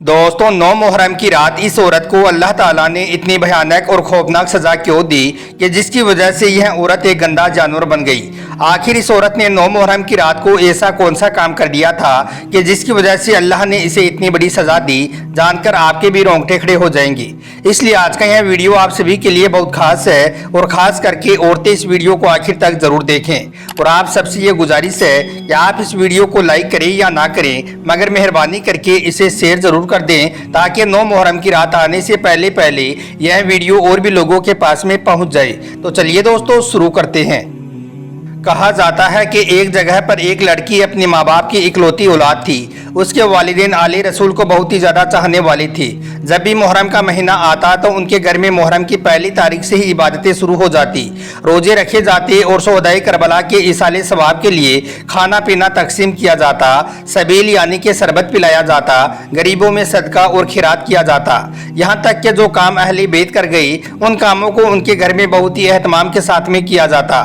दोस्तों 9 मुहर्रम की रात इस औरत को अल्लाह ताला ने इतनी भयानक और खौफनाक सजा क्यों दी कि जिसकी वजह से यह औरत एक गंदा जानवर बन गई। आखिर इस औरत ने 9 मुहर्रम की रात को ऐसा कौन सा काम कर दिया था कि जिसकी वजह से अल्लाह ने इसे इतनी बड़ी सजा दी, जानकर आपके भी रोंगटे खड़े हो जाएंगे। इसलिए आज का यह वीडियो आप सभी के लिए बहुत खास है और खास करके औरतें इस वीडियो को आखिर तक जरूर देखें। और आप सबसे ये गुजारिश है कि आप इस वीडियो को लाइक करें या ना करें, मगर मेहरबानी करके इसे शेयर जरूर कर दें ताकि 9 मुहर्रम की रात आने से पहले यह वीडियो और भी लोगों के पास में पहुंच जाए। तो चलिए दोस्तों शुरू करते हैं। कहा जाता है कि एक जगह पर एक लड़की अपने माँ बाप की इकलौती औलाद थी। उसके वालिदैन आले रसूल को बहुत ही ज़्यादा चाहने वाले थे। जब भी मुहर्रम का महीना आता तो उनके घर में मुहर्रम की पहली तारीख से ही इबादतें शुरू हो जाती, रोजे रखे जाते और शोहदाए करबला के इसाले सवाब के लिए खाना पीना तकसीम किया जाता, सबील यानी कि शरबत पिलाया जाता, गरीबों में सदका और खिरात किया जाता। यहाँ तक कि जो काम अहले बैत कर गई उन कामों को उनके घर में बहुत ही एहतमाम के साथ में किया जाता।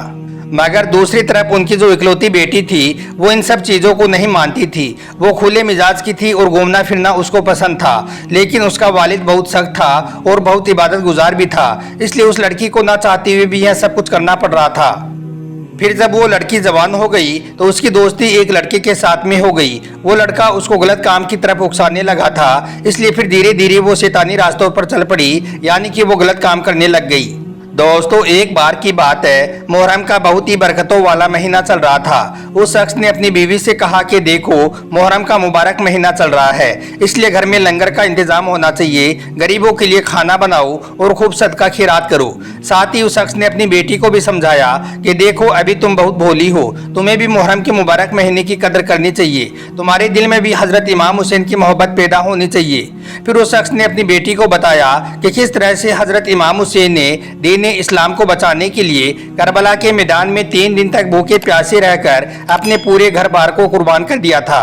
मगर दूसरी तरफ उनकी जो इकलौती बेटी थी वो इन सब चीज़ों को नहीं मानती थी। वो खुले मिजाज की थी और घूमना फिरना उसको पसंद था, लेकिन उसका वालिद बहुत सख्त था और बहुत इबादत गुजार भी था। इसलिए उस लड़की को ना चाहते हुए भी यह सब कुछ करना पड़ रहा था। फिर जब वो लड़की जवान हो गई तो उसकी दोस्ती एक लड़के के साथ में हो गई। वो लड़का उसको गलत काम की तरफ उकसाने लगा था, इसलिए फिर धीरे धीरे वो शैतानी रास्तों पर चल पड़ी, यानी कि वो गलत काम करने लग गई। दोस्तों एक बार की बात है, मुहर्रम का बहुत ही बरकतों वाला महीना चल रहा था। उस शख्स ने अपनी बीवी से कहा कि देखो मुहर्रम का मुबारक महीना चल रहा है, इसलिए घर में लंगर का इंतजाम होना चाहिए, गरीबों के लिए खाना बनाओ और खूब सदका खैरात करो। साथ ही उस शख्स ने अपनी बेटी को भी समझाया कि देखो अभी तुम बहुत भोली हो, तुम्हें भी मुहर्रम के मुबारक महीने की कदर करनी चाहिए, तुम्हारे दिल में भी हजरत इमाम हुसैन की मोहब्बत पैदा होनी चाहिए। फिर उस शख्स ने अपनी बेटी को बताया कि किस तरह से हजरत इमाम हुसैन ने दीन इस्लाम को बचाने के लिए करबला के मैदान में 3 दिन तक भूखे प्यासे रहकर अपने पूरे घर बार को कुर्बान कर दिया था।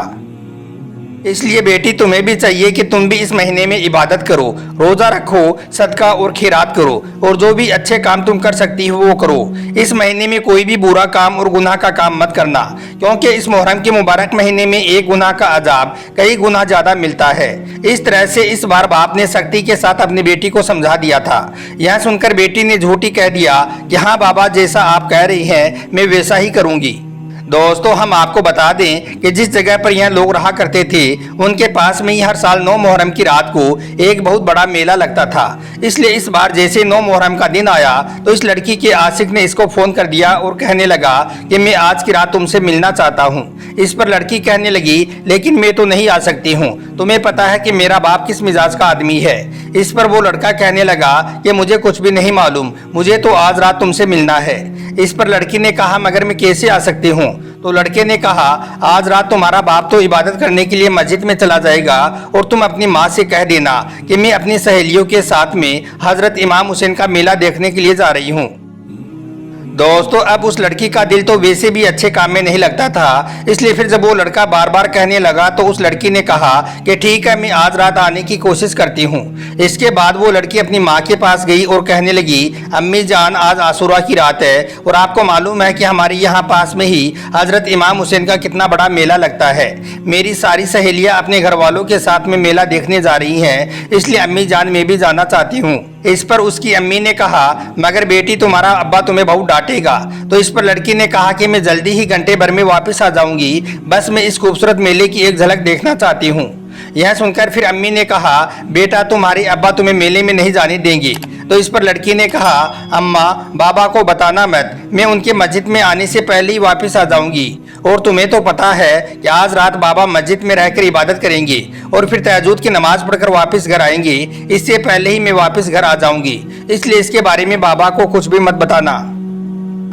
इसलिए बेटी तुम्हें भी चाहिए कि तुम भी इस महीने में इबादत करो, रोजा रखो, सदका और खैरात करो और जो भी अच्छे काम तुम कर सकती हो वो करो। इस महीने में कोई भी बुरा काम और गुनाह का काम मत करना, क्योंकि इस मुहर्रम के मुबारक महीने में एक गुनाह का अजाब कई गुना ज्यादा मिलता है। इस तरह से इस बार बाप ने सख्ती के साथ अपनी बेटी को समझा दिया था। यह सुनकर बेटी ने झूठी कह दिया कि हाँ बाबा, जैसा आप कह रही हैं मैं वैसा ही करूंगी। दोस्तों हम आपको बता दें कि जिस जगह पर यह लोग रहा करते थे उनके पास में ही हर साल 9 मुहर्रम की रात को एक बहुत बड़ा मेला लगता था। इसलिए इस बार जैसे 9 मुहर्रम का दिन आया तो इस लड़की के आशिक ने इसको फोन कर दिया और कहने लगा कि मैं आज की रात तुमसे मिलना चाहता हूँ। इस पर लड़की कहने लगी लेकिन मैं तो नहीं आ सकती हूँ, तुम्हें पता है कि मेरा बाप किस मिजाज का आदमी है। इस पर वो लड़का कहने लगा कि मुझे कुछ भी नहीं मालूम, मुझे तो आज रात तुमसे मिलना है। इस पर लड़की ने कहा मगर मैं कैसे आ सकती हूँ? तो लड़के ने कहा आज रात तुम्हारा बाप तो इबादत करने के लिए मस्जिद में चला जाएगा और तुम अपनी माँ से कह देना कि मैं अपनी सहेलियों के साथ में हजरत इमाम हुसैन का मेला देखने के लिए जा रही हूँ। दोस्तों अब उस लड़की का दिल तो वैसे भी अच्छे काम में नहीं लगता था, इसलिए फिर जब वो लड़का बार बार कहने लगा तो उस लड़की ने कहा कि ठीक है मैं आज रात आने की कोशिश करती हूँ। इसके बाद वो लड़की अपनी माँ के पास गई और कहने लगी अम्मी जान आज आशूरा की रात है और आपको मालूम है कि हमारे यहाँ पास में ही हजरत इमाम हुसैन का कितना बड़ा मेला लगता है। मेरी सारी सहेलियाँ अपने घर वालों के साथ में मेला देखने जा रही हैं, इसलिए अम्मी जान मैं भी जाना चाहती हूँ। इस पर उसकी अम्मी ने कहा मगर बेटी तुम्हारा अब्बा तुम्हें बहुत डांटेगा। तो इस पर लड़की ने कहा कि मैं जल्दी ही घंटे भर में वापस आ जाऊंगी, बस मैं इस खूबसूरत मेले की एक झलक देखना चाहती हूँ। यह सुनकर फिर अम्मी ने कहा बेटा तुम्हारे अब्बा तुम्हें मेले में नहीं जाने देंगे। तो इस पर लड़की ने कहा अम्मा बाबा को बताना मत, मैं उनके मस्जिद में आने से पहले ही वापस आ जाऊंगी और तुम्हें तो पता है कि आज रात बाबा मस्जिद में रहकर इबादत करेंगे और फिर तहज्जुद की नमाज पढ़कर वापस घर आएंगे, इससे पहले ही मैं वापस घर आ जाऊंगी, इसलिए इसके बारे में बाबा को कुछ भी मत बताना।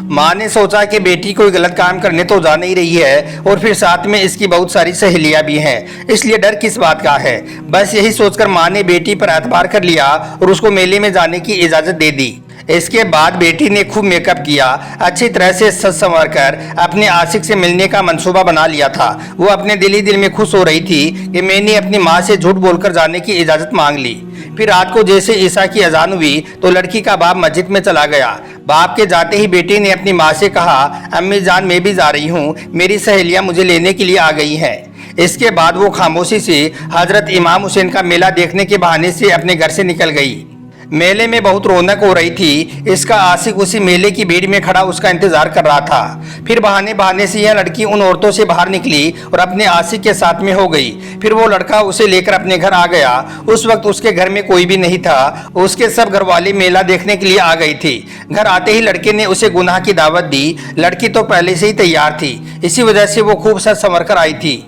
माँ ने सोचा कि बेटी कोई गलत काम करने तो जा नहीं रही है और फिर साथ में इसकी बहुत सारी सहेलियाँ भी हैं, इसलिए डर किस बात का है। बस यही सोचकर माँ ने बेटी पर एतबार कर लिया और उसको मेले में जाने की इजाज़त दे दी। इसके बाद बेटी ने खूब मेकअप किया, अच्छी तरह से सज संवर कर अपने आशिक से मिलने का मंसूबा बना लिया था। वो अपने दिल में खुश हो रही थी कि मैंने अपनी माँ से झूठ बोलकर जाने की इजाज़त मांग ली। फिर रात को जैसे ईसा की अजान हुई तो लड़की का बाप मस्जिद में चला गया। बाप के जाते ही बेटी ने अपनी माँ से कहा अम्मी जान मैं भी जा रही हूँ, मेरी सहेलियाँ मुझे लेने के लिए आ गई हैं। اس کے بعد وہ خاموشی سے حضرت امام حسین کا میلہ دیکھنے کے بہانے سے اپنے گھر سے نکل گئی۔ میلے میں بہت رونق ہو رہی تھی۔ اس کا عاشق اسی میلے کی بھیڑ میں کھڑا اس کا انتظار کر رہا تھا۔ پھر بہانے سے یہ لڑکی ان عورتوں سے باہر نکلی اور اپنے عاشق کے ساتھ میں ہو گئی۔ پھر وہ لڑکا اسے لے کر اپنے گھر آ گیا۔ اس وقت اس کے گھر میں کوئی بھی نہیں تھا۔ اس کے سب گھر والے میلہ دیکھنے کے لیے آ گئی تھی۔ گھر آتے ہی لڑکے نے اسے گناہ کی دعوت دی۔ لڑکی تو پہلے سے ہی تیار تھی، اسی وجہ سے وہ خوب سج سنور کر آئی تھی۔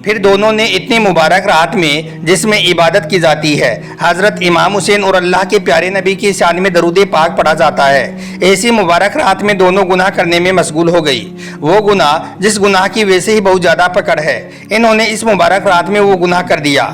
پھر دونوں نے اتنی مبارک رات میں جس میں عبادت کی جاتی ہے، حضرت امام حسین اور اللہ کے پیارے نبی کی شان میں درود پاک پڑھا جاتا ہے، ایسی مبارک رات میں دونوں گناہ کرنے میں مشغول ہو گئی۔ وہ گناہ جس گناہ کی ویسے ہی بہت زیادہ پکڑ ہے، انہوں نے اس مبارک رات میں وہ گناہ کر دیا۔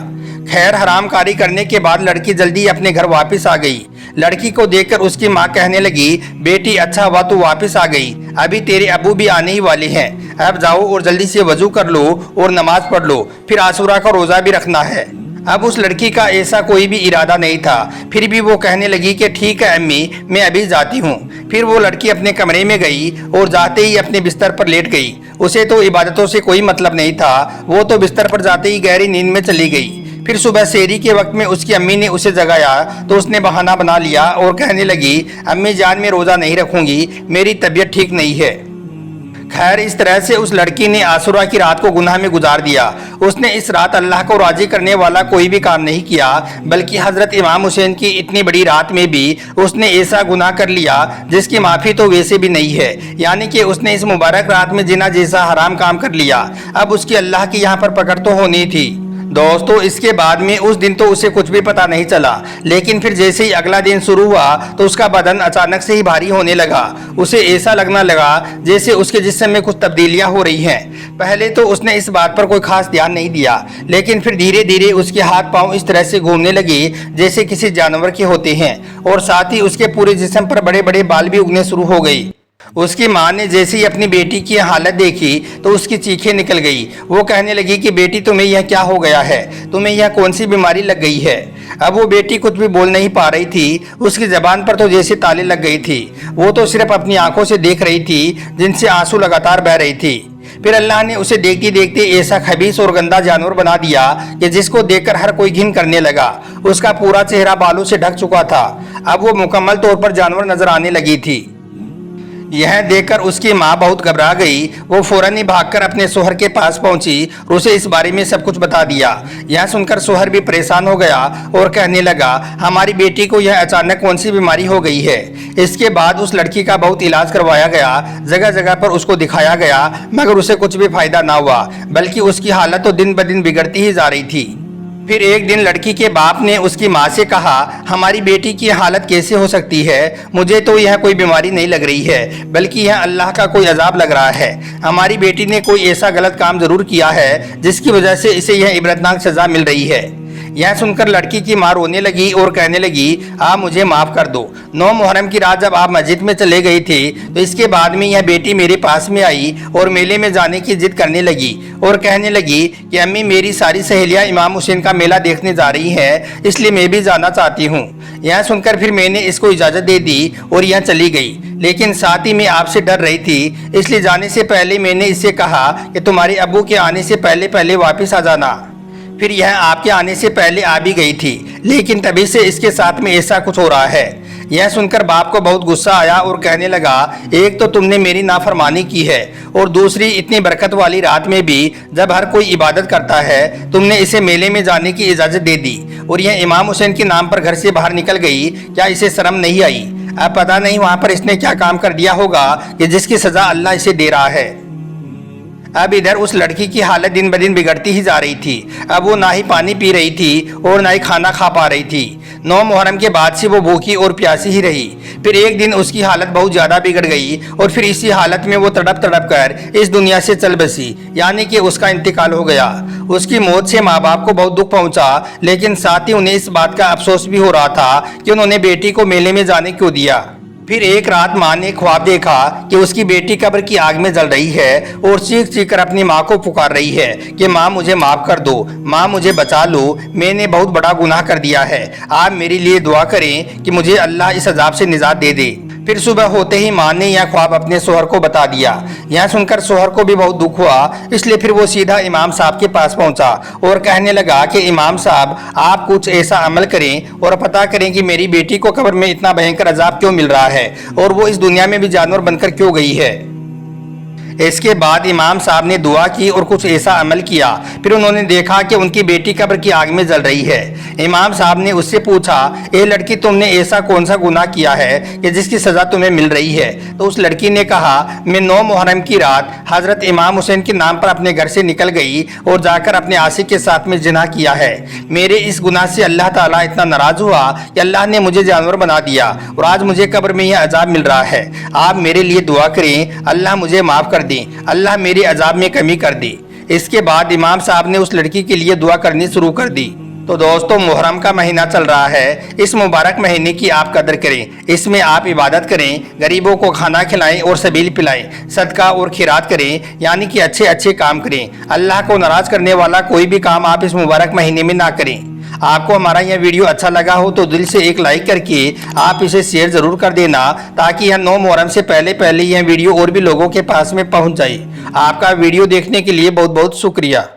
خیر حرام کاری کرنے کے بعد لڑکی جلدی اپنے گھر واپس آ گئی۔ لڑکی کو دیکھ کر اس کی ماں کہنے لگی، بیٹی اچھا ہوا تو واپس آ گئی، ابھی تیرے ابو بھی آنے ہی والے ہیں، اب جاؤ اور جلدی سے وضو کر لو اور نماز پڑھ لو، پھر عاشورہ کا روزہ بھی رکھنا ہے۔ اب اس لڑکی کا ایسا کوئی بھی ارادہ نہیں تھا، پھر بھی وہ کہنے لگی کہ ٹھیک ہے امی، میں ابھی جاتی ہوں۔ پھر وہ لڑکی اپنے کمرے میں گئی اور جاتے ہی اپنے بستر پر لیٹ گئی۔ اسے تو عبادتوں سے کوئی مطلب نہیں تھا، وہ تو بستر پر جاتے ہی گہری نیند میں چلی گئی۔ پھر صبح سحری کے وقت میں اس کی امی نے اسے جگایا تو اس نے بہانہ بنا لیا اور کہنے لگی، امی جان میں روزہ نہیں رکھوں گی، میری طبیعت ٹھیک نہیں ہے۔ خیر اس طرح سے اس لڑکی نے عاشورہ کی رات کو گناہ میں گزار دیا۔ اس نے اس رات اللہ کو راضی کرنے والا کوئی بھی کام نہیں کیا، بلکہ حضرت امام حسین کی اتنی بڑی رات میں بھی اس نے ایسا گناہ کر لیا جس کی معافی تو ویسے بھی نہیں ہے، یعنی کہ اس نے اس مبارک رات میں زنا جیسا حرام کام کر لیا۔ اب اس کی اللہ کی یہاں پر پکڑ تو ہونی تھی۔ دوستو اس کے بعد میں اس دن تو اسے کچھ بھی پتا نہیں چلا، لیکن پھر جیسے ہی اگلا دن شروع ہوا تو اس کا بدن اچانک سے ہی بھاری ہونے لگا۔ اسے ایسا لگنا لگا جیسے اس کے جسم میں کچھ تبدیلیاں ہو رہی ہیں۔ پہلے تو اس نے اس بات پر کوئی خاص دھیان نہیں دیا، لیکن پھر دھیرے دھیرے اس کے ہاتھ پاؤں اس طرح سے گھومنے لگے جیسے کسی جانور کے ہوتے ہیں، اور ساتھ ہی اس کے پورے جسم پر بڑے بڑے بال بھی اگنے شروع ہو گئی۔ اس کی ماں نے جیسے ہی اپنی بیٹی کی حالت دیکھی تو اس کی چیخیں نکل گئی۔ وہ کہنے لگی کہ بیٹی تمہیں یہ کیا ہو گیا ہے، تمہیں یہ کون سی بیماری لگ گئی ہے؟ اب وہ بیٹی کچھ بھی بول نہیں پا رہی تھی، اس کی زبان پر تو جیسے تالے لگ گئی تھی۔ وہ تو صرف اپنی آنکھوں سے دیکھ رہی تھی جن سے آنسو لگاتار بہہ رہی تھی۔ پھر اللہ نے اسے دیکھتے دیکھتے ایسا خبیث اور گندا جانور بنا دیا کہ جس کو دیکھ کر ہر کوئی گھن کرنے لگا۔ اس کا پورا چہرہ بالوں سے ڈھک چکا تھا، اب وہ مکمل طور پر جانور نظر آنے لگی تھی۔ یہ دیکھ کر اس کی ماں بہت گھبرا گئی۔ وہ فوراً ہی بھاگ کر اپنے شوہر کے پاس پہنچی اور اسے اس بارے میں سب کچھ بتا دیا۔ یہ سن کر شوہر بھی پریشان ہو گیا اور کہنے لگا، ہماری بیٹی کو یہ اچانک کون سی بیماری ہو گئی ہے؟ اس کے بعد اس لڑکی کا بہت علاج کروایا گیا، جگہ جگہ پر اس کو دکھایا گیا، مگر اسے کچھ بھی فائدہ نہ ہوا، بلکہ اس کی حالت تو دن بدن بگڑتی ہی جا رہی تھی۔ پھر ایک دن لڑکی کے باپ نے اس کی ماں سے کہا، ہماری بیٹی کی حالت کیسے ہو سکتی ہے؟ مجھے تو یہ کوئی بیماری نہیں لگ رہی ہے، بلکہ یہ اللہ کا کوئی عذاب لگ رہا ہے۔ ہماری بیٹی نے کوئی ایسا غلط کام ضرور کیا ہے جس کی وجہ سے اسے یہ عبرتناک سزا مل رہی ہے۔ یہ سن کر لڑکی کی ماں رونے لگی اور کہنے لگی، آپ مجھے معاف کر دو۔ 9 محرم کی رات جب آپ مسجد میں چلے گئی تھی تو اس کے بعد میں یہ بیٹی میرے پاس میں آئی اور میلے میں جانے کی ضد کرنے لگی اور کہنے لگی کہ امی میری ساری سہیلیاں امام حسین کا میلہ دیکھنے جا رہی ہیں، اس لیے میں بھی جانا چاہتی ہوں۔ یہ سن کر پھر میں نے اس کو اجازت دے دی اور یہ چلی گئی، لیکن ساتھ ہی میں آپ سے ڈر رہی تھی، اس لیے جانے سے پہلے میں نے اس سے کہا کہ تمہارے ابو کے آنے سے پہلے واپس آ جانا۔ پھر یہ آپ کے آنے سے پہلے آ بھی گئی تھی، لیکن تبھی سے اس کے ساتھ میں ایسا کچھ ہو رہا ہے۔ یہ سن کر باپ کو بہت غصہ آیا اور کہنے لگا، ایک تو تم نے میری نافرمانی کی ہے، اور دوسری اتنی برکت والی رات میں بھی جب ہر کوئی عبادت کرتا ہے تم نے اسے میلے میں جانے کی اجازت دے دی، اور یہ امام حسین کے نام پر گھر سے باہر نکل گئی، کیا اسے شرم نہیں آئی؟ اب پتہ نہیں وہاں پر اس نے کیا کام کر دیا ہوگا کہ جس کی سزا اللہ اسے دے رہا ہے۔ اب ادھر اس لڑکی کی حالت دن بدن بگڑتی ہی جا رہی تھی۔ اب وہ نہ ہی پانی پی رہی تھی اور نہ ہی کھانا کھا پا رہی تھی۔ 9 محرم کے بعد سے وہ بھوکی اور پیاسی ہی رہی۔ پھر ایک دن اس کی حالت بہت زیادہ بگڑ گئی اور پھر اسی حالت میں وہ تڑپ تڑپ کر اس دنیا سے چل بسی، یعنی کہ اس کا انتقال ہو گیا۔ اس کی موت سے ماں باپ کو بہت دکھ پہنچا، لیکن ساتھ ہی انہیں اس بات کا افسوس بھی ہو رہا تھا کہ انہوں نے بیٹی کو میلے میں جانے کیوں دیا۔ پھر ایک رات ماں نے خواب دیکھا کہ اس کی بیٹی قبر کی آگ میں جل رہی ہے اور چیخ چیخ کر اپنی ماں کو پکار رہی ہے کہ ماں مجھے معاف کر دو، ماں مجھے بچا لو، میں نے بہت بڑا گناہ کر دیا ہے، آپ میرے لیے دعا کریں کہ مجھے اللہ اس عذاب سے نجات دے دے۔ फिर सुबह होते ही माँ ने यह ख्वाब अपने शोहर को बता दिया। यह सुनकर शोहर को भी बहुत दुख हुआ, इसलिए फिर वो सीधा इमाम साहब के पास पहुंचा और कहने लगा कि इमाम साहब, आप कुछ ऐसा अमल करें और पता करें कि मेरी बेटी को कब्र में इतना भयंकर अजाब क्यों मिल रहा है और वो इस दुनिया में भी जानवर बनकर क्यों गई है। इसके बाद इमाम साहब ने दुआ की और कुछ ऐसा अमल किया। फिर उन्होंने देखा कि उनकी बेटी कब्र की आग में जल रही है। इमाम साहब ने उससे पूछा, ए लड़की, तुमने ऐसा कौन सा गुनाह किया है कि जिसकी सज़ा तुम्हें मिल रही है। तो उस लड़की ने कहा, मैं 9 मुहर्रम की रात हज़रत इमाम हुसैन के नाम पर अपने घर से निकल गई और जाकर अपने आशिक के साथ में जिना किया है। मेरे इस गुनाह से अल्लाह ताला इतना नाराज़ हुआ कि अल्लाह ने मुझे जानवर बना दिया और आज मुझे कब्र में यह अजाब मिल रहा है। आप मेरे लिए दुआ करें, अल्लाह मुझे माफ़ कर दे, अल्लाह मेरे अजाब में कमी कर दे। इसके बाद इमाम साहब ने उस लड़की के लिए दुआ करनी शुरू कर दी। तो दोस्तों, मुहर्रम का महीना चल रहा है। इस मुबारक महीने की आप कदर करें। इसमें आप इबादत करें, गरीबों को खाना खिलाएं और सबील पिलाएं, सदका और खिरात करें, यानी कि अच्छे अच्छे काम करें। अल्लाह को नाराज करने वाला कोई भी काम आप इस मुबारक महीने में ना करें। आपको हमारा यह वीडियो अच्छा लगा हो तो दिल से एक लाइक करके आप इसे शेयर जरूर कर देना, ताकि यह 9 मुहर्रम से पहले यह वीडियो और भी लोगों के पास में पहुंच जाए। आपका वीडियो देखने के लिए बहुत बहुत शुक्रिया।